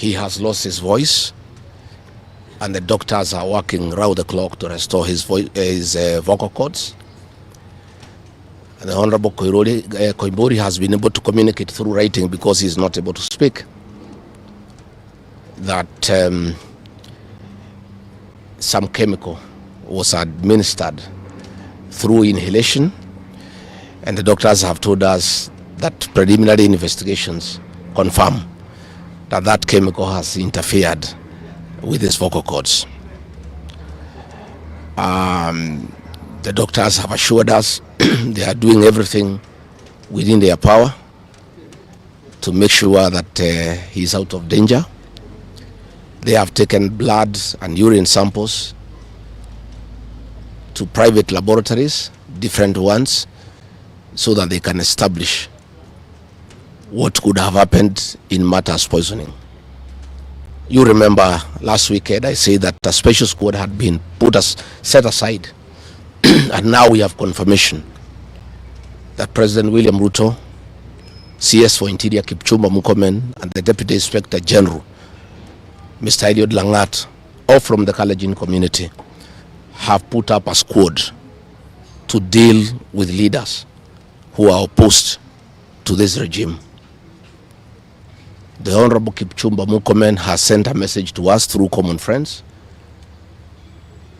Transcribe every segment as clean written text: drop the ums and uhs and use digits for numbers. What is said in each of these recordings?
He has lost his voice, and the doctors are working round the clock to restore his vocal cords. And the Honorable Koimburi has been able to communicate through writing because he is not able to speak. That some chemical was administered through inhalation, and the doctors have told us that preliminary investigations confirm that that chemical has interfered with his vocal cords. The doctors have assured us they are doing everything within their power to make sure that he is out of danger. They have taken blood and urine samples to private laboratories, different ones, so that they can establish what could have happened in matters poisoning. You remember last weekend I said that a special squad had been set aside and now we have confirmation that President William Ruto, CS for Interior Kipchumba Murkomen, and the Deputy Inspector General, Mr. Eliud Langat, all from the Kalenjin community, have put up a squad to deal with leaders who are opposed to this regime. The Honorable Kipchumba Murkomen has sent a message to us through common friends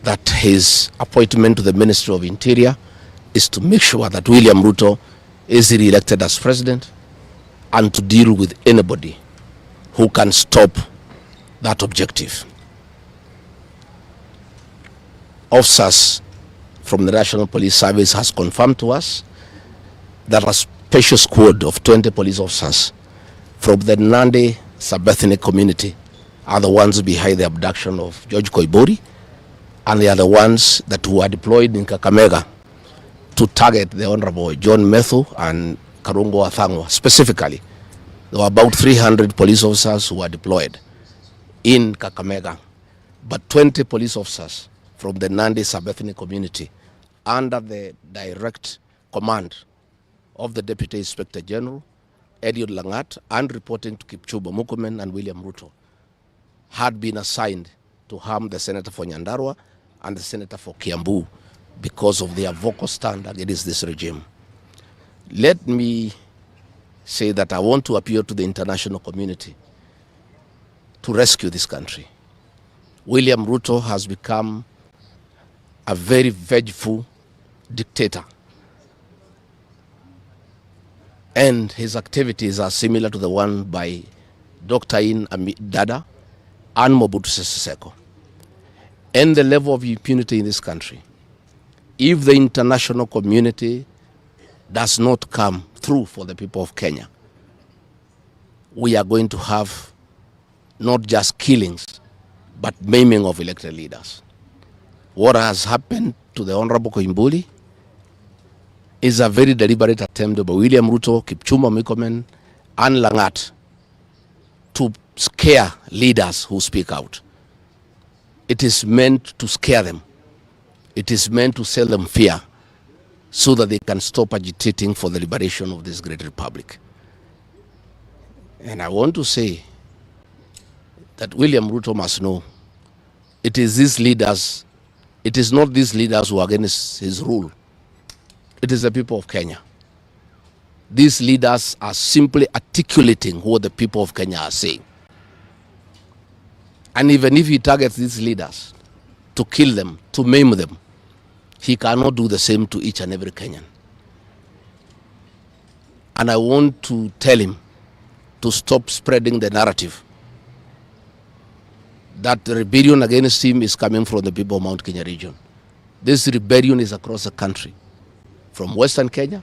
that his appointment to the Ministry of Interior is to make sure that William Ruto is re-elected as president and to deal with anybody who can stop that objective. Officers from the National Police Service has confirmed to us that a special squad of 20 police officers from the Nandi sub-ethnic community are the ones behind the abduction of George Koimburi, and they are the ones that were deployed in Kakamega to target the Honorable John Methu and Karungo Athangwa. Specifically, there were about 300 police officers who were deployed in Kakamega, but 20 police officers from the Nandi sub-ethnic community under the direct command of the Deputy Inspector General, Eliud Langat, and reporting to Kipchumba Murkomen and William Ruto, had been assigned to harm the Senator for Nyandarua and the Senator for Kiambu because of their vocal stand against this regime. Let me say that I want to appeal to the international community to rescue this country. William Ruto has become a very vengeful dictator, and his activities are similar to the one by Dr. In Dada and Mobutu Sese Seko. And the level of impunity in this country, if the international community does not come through for the people of Kenya, we are going to have not just killings, but maiming of elected leaders. What has happened to the Honorable Koimburi is a very deliberate attempt by William Ruto, Kipchumba Murkomen, and Langat to scare leaders who speak out. It is meant to scare them. It is meant to sell them fear so that they can stop agitating for the liberation of this great republic. And I want to say that William Ruto must know it is these leaders, it is not these leaders who are against his rule. It is the people of Kenya. These leaders are simply articulating what the people of Kenya are saying. And even if he targets these leaders to kill them, to maim them, he cannot do the same to each and every Kenyan. And I want to tell him to stop spreading the narrative that the rebellion against him is coming from the people of Mount Kenya region. This rebellion is across the country, from Western Kenya,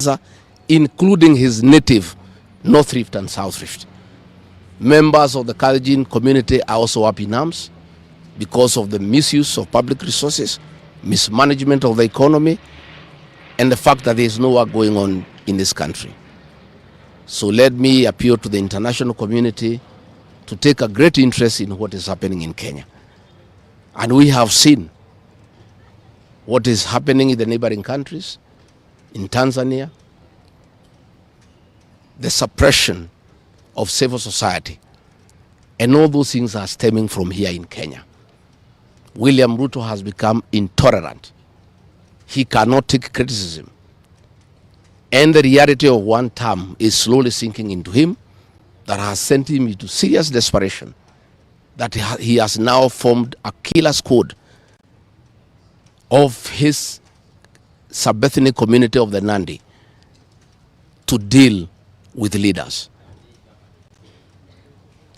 including his native North Rift and South Rift. Members of the Kalenjin community are also up in arms because of the misuse of public resources, mismanagement of the economy, and the fact that there is no work going on in this country. So let me appeal to the international community to take a great interest in what is happening in Kenya. And we have seen what is happening in the neighboring countries, in Tanzania, the suppression of civil society, And all those things are stemming from here in Kenya. William Ruto has become intolerant. He cannot take criticism. And the reality of one term is slowly sinking into him, that has sent him into serious desperation, that he has now formed a killer squad of his sub-ethnic community of the Nandi to deal with leaders.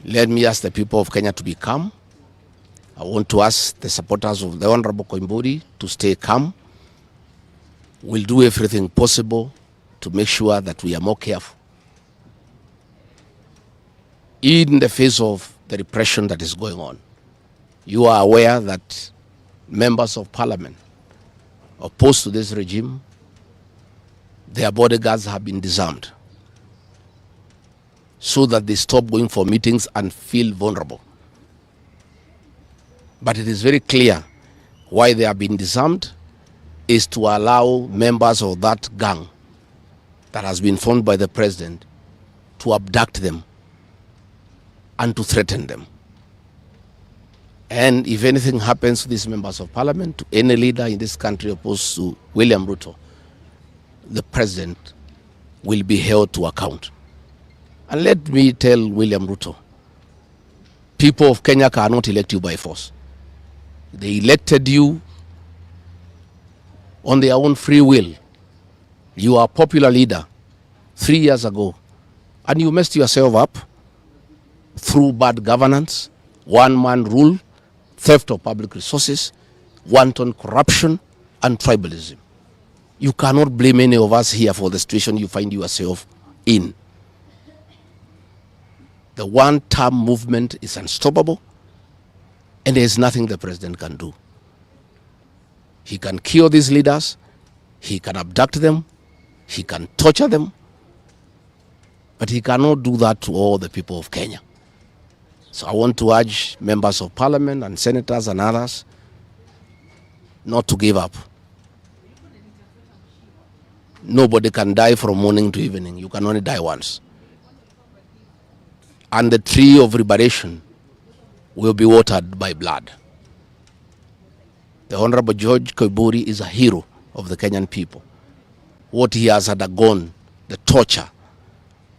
Let me ask the people of Kenya to be calm. I want to ask the supporters of the Honorable Koimburi to stay calm. We'll do everything possible to make sure that we are more careful in the face of the repression that is going on. You are aware that members of parliament opposed to this regime, their bodyguards have been disarmed so that they stop going for meetings and feel vulnerable. But it is very clear why they have been disarmed is to allow members of that gang that has been formed by the president to abduct them and to threaten them. And if anything happens to these members of parliament, to any leader in this country opposed to William Ruto, the president will be held to account. And let me tell William Ruto, people of Kenya cannot elect you by force. They elected you on their own free will. You are a popular leader 3 years ago, and you messed yourself up through bad governance, one-man rule, theft of public resources, wanton corruption, and tribalism. You cannot blame any of us here for the situation you find yourself in. The one-term movement is unstoppable, and there is nothing the president can do. He can kill these leaders, he can abduct them, he can torture them, but he cannot do that to all the people of Kenya. So I want to urge members of parliament and senators and others not to give up. Nobody can die from morning to evening. You can only die once. And the tree of liberation will be watered by blood. The Honorable George Koimburi is a hero of the Kenyan people. What he has undergone, the torture,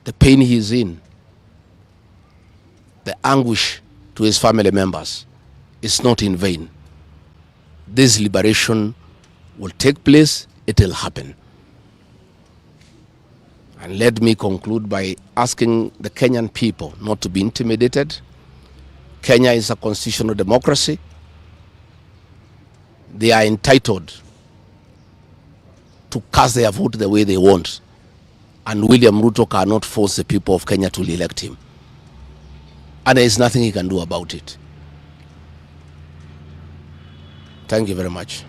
the pain he is in, the anguish to his family members is not in vain. This liberation will take place, it will happen. And let me conclude by asking the Kenyan people not to be intimidated. Kenya is a constitutional democracy. They are entitled to cast their vote the way they want. And William Ruto cannot force the people of Kenya to elect him. And there is nothing he can do about it. Thank you very much.